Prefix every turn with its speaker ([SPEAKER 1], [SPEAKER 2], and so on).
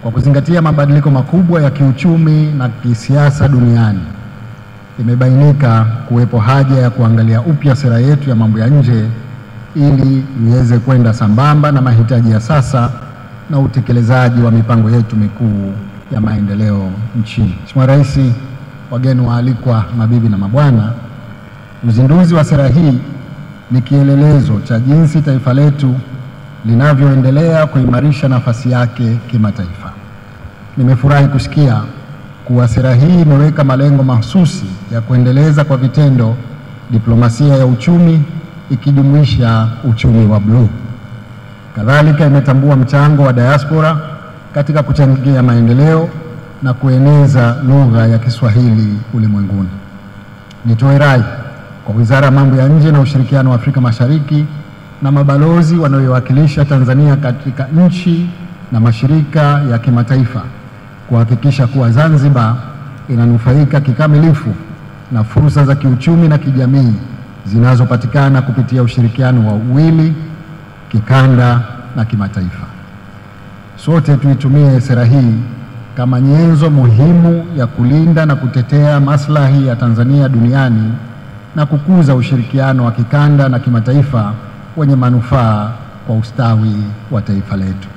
[SPEAKER 1] Kwa kuzingatia mabadiliko makubwa ya kiuchumi na kisiasa duniani, imebainika kuwepo haja ya kuangalia upya sera yetu ya mambo ya nje ili iweze kwenda sambamba na mahitaji ya sasa na utekelezaji wa mipango yetu mikuu ya maendeleo nchini. Mheshimiwa Rais, wageni waalikwa, mabibi na mabwana, uzinduzi wa sera hii ni kielelezo cha jinsi taifa letu linavyoendelea kuimarisha nafasi yake kimataifa. Nimefurahi kusikia kuwa sera hii imeweka malengo mahususi ya kuendeleza kwa vitendo diplomasia ya uchumi ikijumuisha uchumi wa bluu. Kadhalika imetambua mchango wa diaspora katika kuchangia maendeleo na kueneza lugha ya Kiswahili ulimwenguni. Nitoe rai kwa Wizara ya Mambo ya Nje na Ushirikiano wa Afrika Mashariki na mabalozi wanaowakilisha Tanzania katika nchi na mashirika ya kimataifa kuhakikisha kuwa Zanzibar inanufaika kikamilifu na fursa za kiuchumi na kijamii zinazopatikana kupitia ushirikiano wa uwili, kikanda na kimataifa. Sote tuitumie sera hii kama nyenzo muhimu ya kulinda na kutetea maslahi ya Tanzania duniani na kukuza ushirikiano wa kikanda na kimataifa wenye manufaa kwa ustawi wa taifa letu.